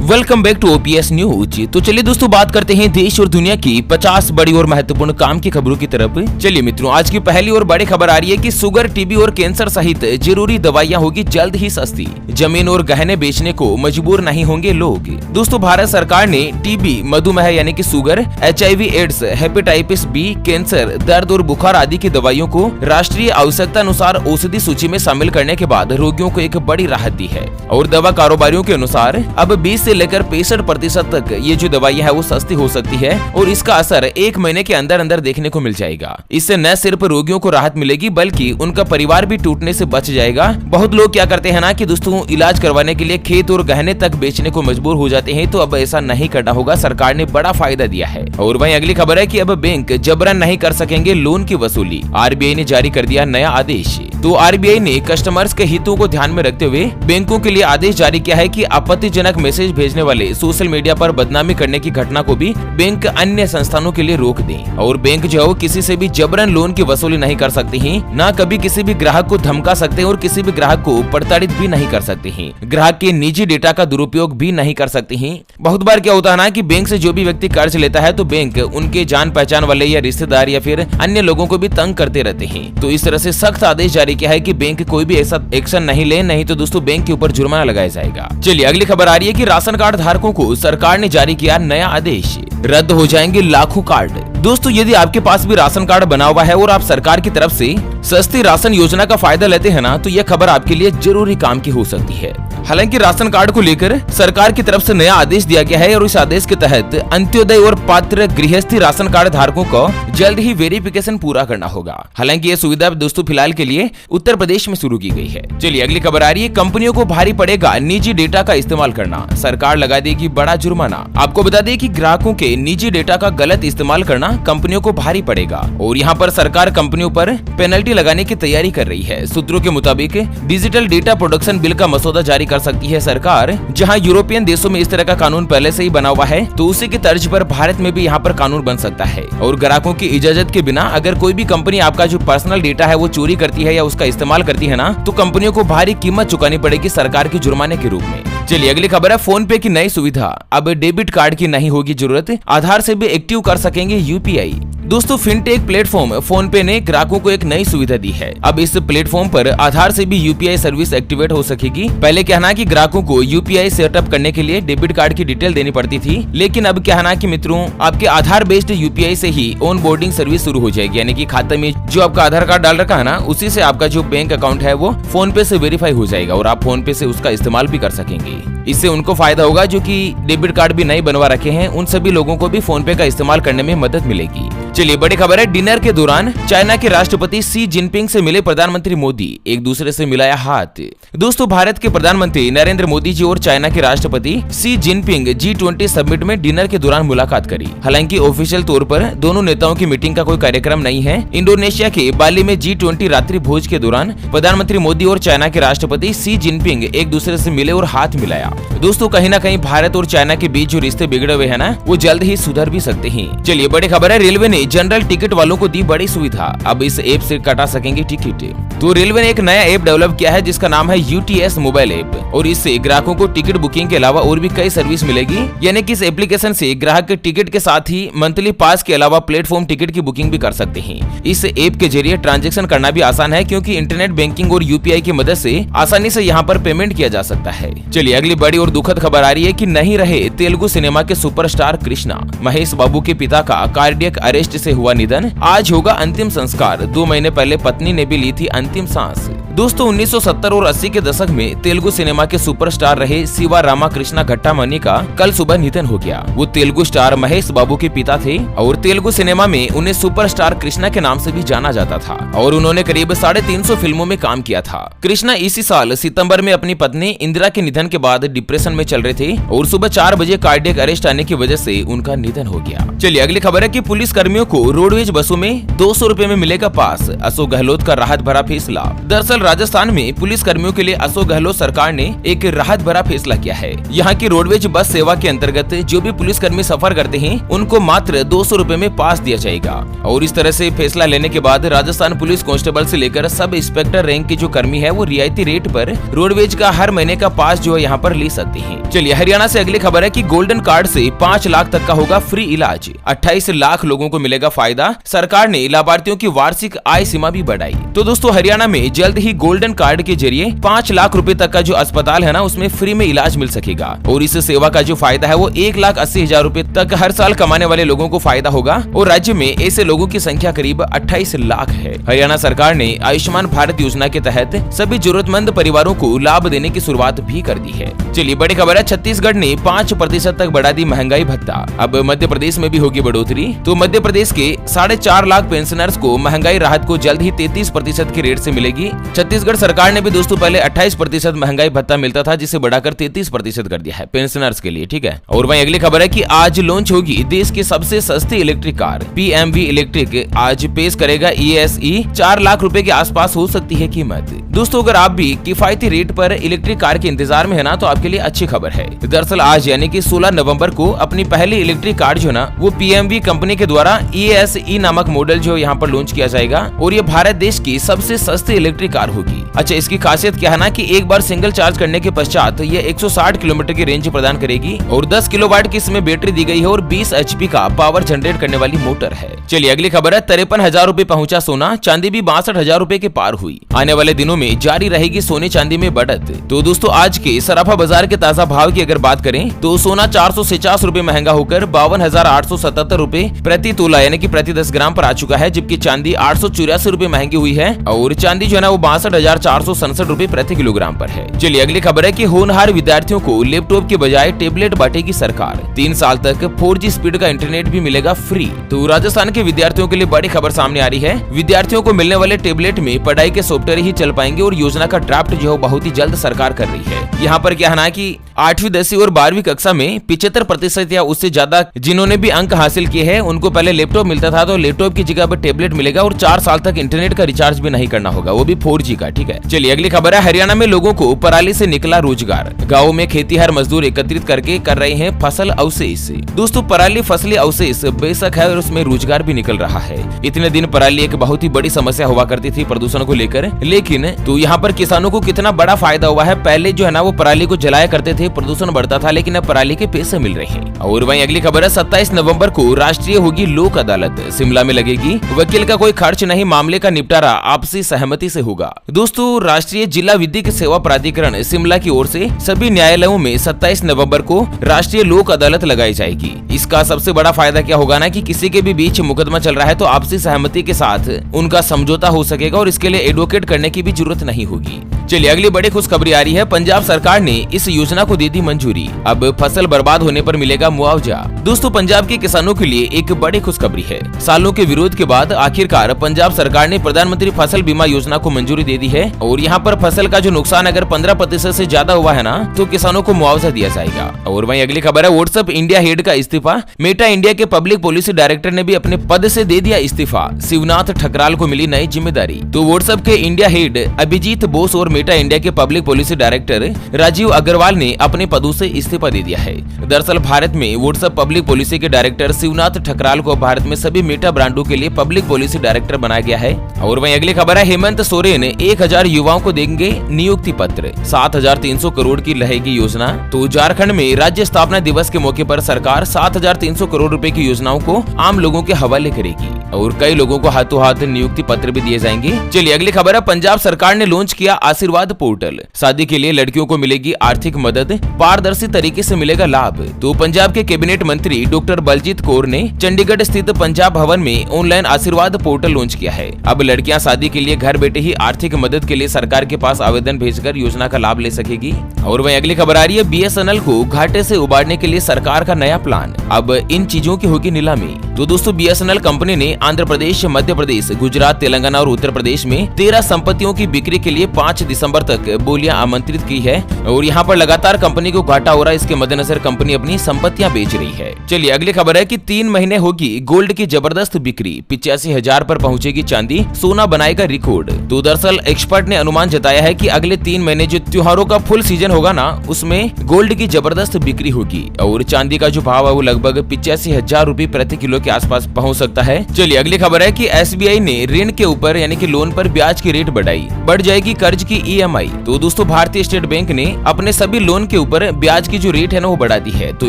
Welcome back to OPS news. तो चलिए दोस्तों बात करते हैं देश और दुनिया की 50 बड़ी और महत्वपूर्ण काम की खबरों की तरफ। चलिए मित्रों, आज की पहली और बड़ी खबर आ रही है कि शुगर, टीबी और कैंसर सहित जरूरी दवाइयां होगी जल्द ही सस्ती। जमीन और गहने बेचने को मजबूर नहीं होंगे लोग। दोस्तों भारत सरकार ने टीबी, मधुमेह यानी कि sugar, HIV AIDS, hepatitis B, cancer, दर्द और बुखार आदि की दवाइयों को राष्ट्रीय आवश्यकता अनुसार औषधि सूची में शामिल करने के बाद रोगियों को एक बड़ी राहत दी है। और दवा कारोबारियों के अनुसार अब 20 से लेकर 65% तक ये जो दवाइयां है वो सस्ती हो सकती है और इसका असर 1 महीने के अंदर अंदर देखने को मिल जाएगा। इससे न सिर्फ रोगियों को राहत मिलेगी बल्कि उनका परिवार भी टूटने से बच जाएगा। बहुत लोग क्या करते हैं ना कि दोस्तों इलाज करवाने के लिए खेत और गहने तक बेचने को मजबूर हो जाते हैं, तो अब ऐसा नहीं करना होगा। सरकार ने बड़ा फायदा दिया है। और वहीं अगली खबर है कि अब बैंक जबरन नहीं कर सकेंगे लोन की वसूली। RBI ने जारी कर दिया नया आदेश। तो RBI ने कस्टमर्स के हितों को ध्यान में रखते हुए बैंकों के लिए आदेश जारी किया है कि आपत्तिजनक मैसेज भेजने वाले सोशल मीडिया पर बदनामी करने की घटना को भी बैंक अन्य संस्थानों के लिए रोक दें। और बैंक जो है किसी से भी जबरन लोन की वसूली नहीं कर सकती हैं, ना कभी किसी भी ग्राहक को धमका सकते हैं और किसी भी ग्राहक को प्रताड़ित भी नहीं कर सकते हैं। ग्राहक के निजी डेटा का दुरुपयोग भी नहीं कर सकते हैं। बहुत बार क्या होता है ना कि बैंक से जो भी व्यक्ति कर्ज लेता है तो बैंक उनके जान पहचान वाले या रिश्तेदार या फिर अन्य लोगों को भी तंग करते रहते हैं। तो इस तरह से सख्त आदेश जारी किया है कि बैंक कोई भी ऐसा एक्शन नहीं ले, नहीं तो दोस्तों बैंक के ऊपर जुर्माना लगाया जाएगा। चलिए अगली खबर आ रही है कि राशन कार्ड धारकों को सरकार ने जारी किया नया आदेश। रद्द हो जाएंगे लाखों कार्ड। दोस्तों यदि आपके पास भी राशन कार्ड बना हुआ है और आप सरकार की तरफ से सस्ती राशन योजना का फायदा लेते हैं ना, तो यह खबर आपके लिए जरूरी काम की हो सकती है। हालांकि राशन कार्ड को लेकर सरकार की तरफ से नया आदेश दिया गया है और इस आदेश के तहत अंत्योदय और पात्र गृहस्थी राशन कार्ड धारकों को जल्द ही वेरिफिकेशन पूरा करना होगा। हालांकि यह सुविधा दोस्तों फिलहाल के लिए उत्तर प्रदेश में शुरू की गई है। चलिए अगली खबर आ रही है, कंपनियों को भारी पड़ेगा निजी डेटा का इस्तेमाल करना। सरकार लगा देगी बड़ा जुर्माना। आपको बता दें कि ग्राहकों के निजी डेटा का गलत इस्तेमाल करना कंपनियों को भारी पड़ेगा और यहाँ पर सरकार कंपनियों पर पेनल्टी लगाने की तैयारी कर रही है। सूत्रों के मुताबिक डिजिटल डेटा प्रोटेक्शन बिल का मसौदा जारी कर सकती है सरकार। जहां यूरोपियन देशों में इस तरह का कानून पहले से ही बना हुआ है, तो उसी की तर्ज पर भारत में भी यहाँ पर कानून बन सकता है। और ग्राहकों की इजाजत के बिना अगर कोई भी कंपनी आपका जो पर्सनल डेटा है वो चोरी करती है या उसका इस्तेमाल करती है ना, तो कंपनियों को भारी कीमत चुकानी पड़ेगी सरकार के जुर्माने के रूप में। चलिए अगली खबर है, फोन पे की नई सुविधा। अब डेबिट कार्ड की नहीं होगी जरूरत, आधार से भी एक्टिव कर सकेंगे UPI। दोस्तों फिनटेक प्लेटफॉर्म फोन पे ने ग्राहकों को एक नई सुविधा दी है। अब इस प्लेटफॉर्म पर आधार से भी UPI सर्विस एक्टिवेट हो सकेगी। पहले कहना कि ग्राहकों को UPI सेटअप करने के लिए डेबिट कार्ड की डिटेल देनी पड़ती थी, लेकिन अब कहना कि मित्रों आपके आधार बेस्ड UPI से ही ऑन बोर्डिंग सर्विस शुरू हो जाएगी। यानी कि खाते में जो आपका आधार कार्ड डाल रखा है ना, उसी से आपका जो बैंक अकाउंट है वो फोन पे से वेरीफाई हो जाएगा और आप फोन पे से उसका इस्तेमाल भी कर सकेंगे। इससे उनको फायदा होगा जो कि डेबिट कार्ड भी नहीं बनवा रखे हैं, उन सभी लोगों को भी फोन पे का इस्तेमाल करने में मदद मिलेगी। चलिए बड़ी खबर है, डिनर के दौरान चाइना के राष्ट्रपति शी जिनपिंग से मिले प्रधानमंत्री मोदी, एक दूसरे से मिलाया हाथ। दोस्तों भारत के प्रधानमंत्री नरेंद्र मोदी जी और चाइना के राष्ट्रपति शी जिनपिंग G20 समिट में डिनर के दौरान मुलाकात करी। हालांकि ऑफिशियल तौर पर दोनों नेताओं की मीटिंग का कोई कार्यक्रम नहीं है। इंडोनेशिया के बाली में G20 रात्रि भोज के दौरान प्रधानमंत्री मोदी और चाइना के राष्ट्रपति शी जिनपिंग एक दूसरे से मिले और हाथ मिलाया। दोस्तों कहीं ना कहीं भारत और चाइना के बीच जो रिश्ते बिगड़े हुए हैं ना, वो जल्द ही सुधर भी सकते हैं। चलिए बड़ी खबर है, रेलवे ने जनरल टिकट वालों को दी बड़ी सुविधा। अब इस ऐप से कटा सकेंगे टिकट। तो रेलवे ने एक नया ऐप डेवलप किया है जिसका नाम है UTS मोबाइल ऐप, और इससे ग्राहकों को टिकट बुकिंग के अलावा और भी कई सर्विस मिलेगी। यानी कि इस एप्लीकेशन से ग्राहक के टिकट के साथ ही मंथली पास के अलावा प्लेटफॉर्म टिकट की बुकिंग भी कर सकते हैं। इस ऐप के जरिए ट्रांजैक्शन करना भी आसान है क्योंकि इंटरनेट बैंकिंग और UPI की मदद से आसानी से यहाँ पर पेमेंट किया जा सकता है। चलिए अगली बड़ी और दुखद खबर आ रही है कि नहीं रहे तेलुगु सिनेमा के सुपरस्टार कृष्णा। महेश बाबू के पिता का कार्डियक अरेस्ट से हुआ निधन, आज होगा अंतिम संस्कार। 2 महीने पहले पत्नी ने भी ली थी अंतिम सांस। दोस्तों 1970 और 80 के दशक में तेलुगु सिनेमा के सुपरस्टार रहे शिवा रामाकृष्णा घट्टामनी का कल सुबह निधन हो गया। वो तेलुगु स्टार महेश बाबू के पिता थे और तेलुगु सिनेमा में उन्हें सुपरस्टार कृष्णा के नाम से भी जाना जाता था और उन्होंने करीब 350 फिल्मों में काम किया था। कृष्णा इसी साल सितंबर में अपनी पत्नी इंदिरा के निधन के बाद डिप्रेशन में चल रहे थे और सुबह 4 बजे कार्डियक अरेस्ट आने की वजह से उनका निधन हो गया। चलिए अगली खबर है कि पुलिस कर्मियों को रोडवेज बसों में 200 रुपए में मिलेगा पास। अशोक गहलोत का राहत भरा फैसला। दरअसल राजस्थान में पुलिस कर्मियों के लिए अशोक गहलोत सरकार ने एक राहत भरा फैसला किया है। यहाँ की रोडवेज बस सेवा के अंतर्गत जो भी पुलिस कर्मी सफर करते हैं उनको मात्र 200 रुपए में पास दिया जाएगा। और इस तरह से फैसला लेने के बाद राजस्थान पुलिस कांस्टेबल से लेकर सब इंस्पेक्टर रैंक के जो कर्मी है वो रियायती रेट पर रोडवेज का हर महीने का पास जो है यहाँ पर ले सकते हैं। चलिए हरियाणा से अगली खबर है कि गोल्डन कार्ड से 5 लाख तक का होगा फ्री इलाज। 28 लाख लोगों को मिलेगा फायदा। सरकार ने लाभार्थियों की वार्षिक आय सीमा भी बढ़ाई। तो दोस्तों हरियाणा में जल्द ही गोल्डन कार्ड के जरिए 5 लाख रुपए तक का जो अस्पताल है ना उसमें फ्री में इलाज मिल सकेगा। और इस सेवा का जो फायदा है वो 1,80,000 रुपए तक हर साल कमाने वाले लोगों को फायदा होगा। और राज्य में ऐसे लोगों की संख्या करीब 28 लाख है। हरियाणा सरकार ने आयुष्मान भारत योजना के तहत सभी जरूरतमंद परिवारों को लाभ देने की शुरुआत भी कर दी है। चलिए बड़ी खबर है, छत्तीसगढ़ ने 5% तक बढ़ा दी महंगाई भत्ता। अब मध्य प्रदेश में भी होगी बढ़ोतरी। तो मध्य प्रदेश के 4.5 लाख पेंशनर्स को महंगाई राहत को जल्द ही 33% के रेट से मिलेगी। छत्तीसगढ़ सरकार ने भी दोस्तों पहले 28% महंगाई भत्ता मिलता था जिसे बढ़ाकर 33% कर दिया है पेंशनर्स के लिए, ठीक है। और वहीं अगली खबर है कि आज लॉन्च होगी देश की सबसे सस्ती इलेक्ट्रिक कार। PMV इलेक्ट्रिक आज पेश करेगा ESE 4 लाख रुपए के आसपास हो सकती है कीमत। दोस्तों अगर आप भी किफायती रेट पर इलेक्ट्रिक कार के इंतजार में है ना तो आपके लिए अच्छी खबर है। दरअसल आज यानी कि 16 नवंबर को अपनी पहली इलेक्ट्रिक कार जो ना वो PMV कंपनी के द्वारा ESE नामक मॉडल जो यहाँ पर लॉन्च किया जाएगा। और ये भारत देश की सबसे सस्ती इलेक्ट्रिक कार होगी। अच्छा इसकी खासियत क्या है ना कि एक बार सिंगल चार्ज करने के पश्चात ये 160 किलोमीटर की रेंज प्रदान करेगी। और 10 किलोवाट की इसमें बैटरी दी गई है और 20 HP का पावर जनरेट करने वाली मोटर है। चलिए अगली खबर है, 53,000 रुपए पहुंचा सोना, चांदी भी 62,000 रुपए के पार हुई। आने वाले दिनों में जारी रहेगी सोने चांदी में बढ़त। तो दोस्तों आज के सराफा बाजार के ताजा भाव की अगर बात करें तो सोना 450 रुपए महंगा होकर 52,877 रुपए प्रति तोला यानी कि प्रति 10 ग्राम पर आ चुका है। जबकि चांदी 884 रुपए महंगी हुई है और चांदी जो है ना वो 62,467 रुपए प्रति किलोग्राम पर है। चलिए अगली खबर है कि होनहार विद्यार्थियों को लैपटॉप के बजाय टेबलेट बांटेगी सरकार। 3 साल तक 4G स्पीड का इंटरनेट भी मिलेगा फ्री। तो राजस्थान के विद्यार्थियों के लिए बड़ी खबर सामने आ रही है। विद्यार्थियों को मिलने वाले टेबलेट में पढ़ाई के सॉफ्टवेयर ही चल पाएंगे और योजना का ड्राफ्ट जो है बहुत ही जल्द सरकार कर रही है। यहाँ पर क्या है ना कि 8वीं 10वीं और 12वीं कक्षा में 75% या उससे ज्यादा जिन्होंने भी अंक हासिल किए हैं उनको पहले लैपटॉप मिलता था, तो लैपटॉप की जगह पर टेबलेट मिलेगा और 4 साल तक इंटरनेट का रिचार्ज भी नहीं करना होगा, वो भी 4G का, ठीक है। चलिए अगली खबर है, हरियाणा में लोगों को पराली से निकला रोजगार। गाँव में खेतीहर मजदूर एकत्रित करके कर रहे हैं फसल अवशेष। दोस्तों पराली फसली अवशेष बेशक है और उसमें रोजगार भी निकल रहा है। इतने दिन पराली एक बहुत ही बड़ी समस्या हुआ करती थी प्रदूषण को लेकर, लेकिन तो यहाँ पर किसानों को कितना बड़ा फायदा हुआ है। पहले जो है ना वो पराली को जलाया करते थे, प्रदूषण बढ़ता था, लेकिन अब पराली के पैसे मिल रहे हैं। और वहीं अगली खबर है, 27 नवंबर को राष्ट्रीय होगी लोक अदालत। शिमला में लगेगी, वकील का कोई खर्च नहीं, मामले का निपटारा आपसी सहमति से होगा। दोस्तों राष्ट्रीय जिला विधिक सेवा प्राधिकरण शिमला की ओर से सभी न्यायालयों में 27 नवंबर को राष्ट्रीय लोक अदालत लगाई जाएगी। इसका सबसे बड़ा फायदा क्या होगा ना कि किसी के भी बीच मुकदमा चल रहा है तो आपसी सहमति के साथ उनका समझौता हो सकेगा और इसके लिए एडवोकेट करने की भी जरूरत नहीं होगी। चलिए अगली बड़ी खुशखबरी आ रही है, पंजाब सरकार ने इस योजना को दे दी मंजूरी। अब फसल बर्बाद होने पर मिलेगा मुआवजा। दोस्तों पंजाब के किसानों के लिए एक बड़ी खुशखबरी है। सालों के विरोध के बाद आखिरकार पंजाब सरकार ने प्रधानमंत्री फसल बीमा योजना को मंजूरी दे दी है। और यहाँ पर फसल का जो नुकसान अगर 15% से ज्यादा हुआ है ना तो किसानों को मुआवजा दिया जाएगा। और वहीं अगली खबर है, व्हाट्सएप इंडिया हेड का इस्तीफा। मेटा इंडिया के पब्लिक पॉलिसी डायरेक्टर ने भी अपने पद से दे दिया इस्तीफा। शिवनाथ ठकराल को मिली नई जिम्मेदारी। तो व्हाट्सएप के इंडिया हेड अभिजीत बोस और मेटा इंडिया के public policy director Rajeev Agarwal ने अपने पदों से इस्तीफा दे दिया है। दरअसल भारत में व्हाट्सएप पब्लिक पॉलिसी के डायरेक्टर शिवनाथ ठकराल को भारत में सभी मेटा ब्रांडों के लिए पब्लिक पॉलिसी डायरेक्टर बनाया गया है। और वहीं अगली खबर है, हेमंत सोरेन 1000 युवाओं को देंगे नियुक्ति पत्र। 7,300 करोड़ की रहेगी योजना। तो झारखंड में राज्य स्थापना दिवस के मौके पर सरकार 7,300 करोड़ रुपए की योजनाओं को आम लोगों के हवाले करेगी और कई लोगों को हाथों हाथ नियुक्ति पत्र भी दिए जाएंगे। चलिए अगली खबर है, पंजाब सरकार ने लॉन्च किया आशीर्वाद पोर्टल। शादी के लिए लड़कियों को मिलेगी आर्थिक मदद, पारदर्शी तरीके से मिलेगा लाभ। तो पंजाब के कैबिनेट मंत्री डॉक्टर बलजीत कौर ने चंडीगढ़ स्थित पंजाब भवन में ऑनलाइन आशीर्वाद पोर्टल लॉन्च किया है। अब लड़कियां शादी के लिए घर बैठे ही आर्थिक मदद के लिए सरकार के पास आवेदन भेजकर योजना का लाभ ले सकेगी। और वहीं अगली खबर आ रही है, BSNL को घाटे से उबारने के लिए सरकार का नया प्लान। अब इन चीजों की होगी नीलामी। तो दोस्तों BSNL कंपनी ने आंध्र प्रदेश, मध्य प्रदेश, गुजरात, तेलंगाना और उत्तर प्रदेश में 13 संपत्तियों की बिक्री के लिए 5 दिसंबर तक बोलियां आमंत्रित की है। और यहाँ पर लगातार कंपनी को घाटा हो रहा है, इसके मद्देनजर कंपनी अपनी संपत्तियां बेच रही है। चलिए अगली खबर है कि 3 महीने होगी गोल्ड की जबरदस्त बिक्री। 85,000 पर पहुंचेगी चांदी, सोना बनाएगा रिकॉर्ड। तो दरअसल एक्सपर्ट ने अनुमान जताया है कि अगले 3 महीने जो त्योहारों का फुल सीजन होगा ना, उसमें गोल्ड की जबरदस्त बिक्री होगी और चांदी का जो भाव है वो लगभग 85,000 रूपए प्रति किलो के आसपास पहुंच सकता है। चलिए अगली खबर है कि SBI ने ऋण के ऊपर यानी कि लोन पर ब्याज की रेट बढ़ जाएगी कर्ज की EMI। तो दोस्तों भारतीय स्टेट बैंक ने अपने सभी लोन के ऊपर ब्याज की जो रेट है ना वो बढ़ा दी है। तो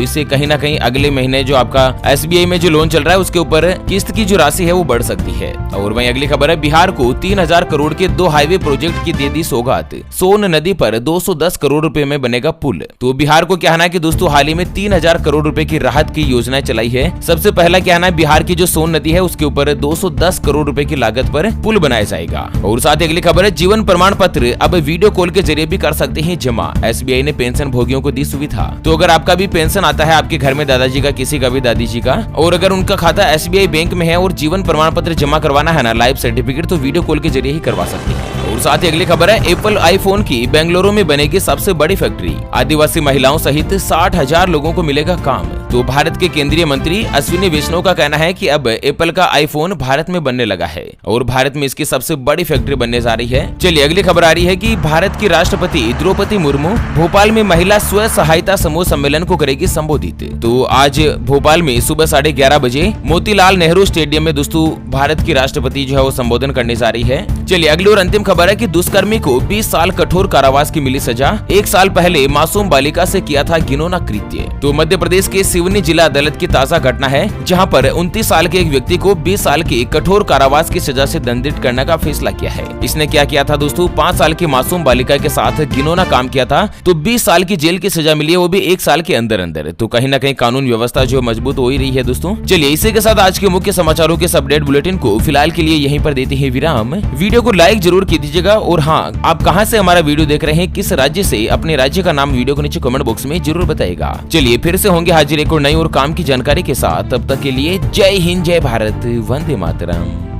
इससे कहीं ना कहीं अगले महीने जो आपका SBI में जो लोन चल रहा है उसके ऊपर किस्त की जो राशि है वो बढ़ सकती है। और वहीं अगली खबर है बिहार को 3000 करोड़ के 2 हाईवे प्रोजेक्ट की दे दी सौगात। सोन नदी पर 210 करोड़ रुपए में बनेगा पुल। तो बिहार को कहना है कि दोस्तों हाल ही में 3000 करोड़ रुपए की राहत की योजना चलाई है। सबसे पहला कहना है बिहार की जो सोन नदी है उसके ऊपर 210 करोड़ रुपए की लागत पर पुल बनाया जाएगा। और साथ ही अगली खबर है जीवन प्रमाण पत्र अब वीडियो कॉल के जरिए भी कर सकते हैं जमा। SBI ने पेंशन भोगियों को दी सुविधा। तो अगर आपका भी पेंशन आता है आपके घर में दादाजी का, किसी का भी दादी जी का, और अगर उनका खाता SBI बैंक में है और जीवन प्रमाण पत्र जमा करवाना है ना, लाइफ सर्टिफिकेट, तो वीडियो कॉल के जरिए ही करवा सकते हैं। और साथ ही अगली खबर है एप्पल आईफोन की बेंगलुरु में बनेगी सबसे बड़ी फैक्ट्री। आदिवासी महिलाओं सहित 60,000 लोगों को मिलेगा काम। तो भारत के केंद्रीय मंत्री अश्विनी वैष्णव का कहना है कि अब एप्पल का आईफोन भारत में बनने लगा है और भारत में इसकी सबसे बड़ी फैक्ट्री बनने जा रही है। चलिए अगली खबर आ रही है कि भारत की राष्ट्रपति द्रौपदी मुर्मू भोपाल में महिला स्व सहायता समूह सम्मेलन को करेगी संबोधित। तो आज भोपाल में सुबह 11:30 बजे मोतीलाल नेहरू स्टेडियम में दोस्तों भारत की राष्ट्रपति जो है वो संबोधन करने जा रही है। चलिए अगली और अंतिम खबर है कि दुष्कर्मी को 20 साल कठोर कारावास की मिली सजा। 1 साल पहले मासूम बालिका से किया था घिनौना कृत्य। तो मध्य प्रदेश के सिवनी जिला अदालत की ताजा घटना है जहां पर 29 साल के एक व्यक्ति को 20 साल के कठोर कारावास की सजा से दंडित करने का फैसला किया है। इसने क्या किया था दोस्तों, 5 साल की मासूम बालिका के साथ घिनौना काम किया था। तो 20 साल की जेल की सजा मिली है, वो भी 1 साल के अंदर अंदर। तो कहीं ना कहीं कानून व्यवस्था जो मजबूत हो ही रही है दोस्तों। चलिए इसी के साथ आज के मुख्य समाचारों के अपडेट बुलेटिन को फिलहाल के लिए यहीं पर देते हैं विराम। वीडियो को लाइक जरूर कीजिएगा और हाँ, आप कहां से हमारा वीडियो देख रहे हैं, किस राज्य से, अपने राज्य का नाम वीडियो को नीचे कमेंट बॉक्स में जरूर बताइएगा। चलिए फिर से होंगे हाजिर एक और नई और काम की जानकारी के साथ। तब तक के लिए जय हिंद, जय भारत, वंदे मातरम।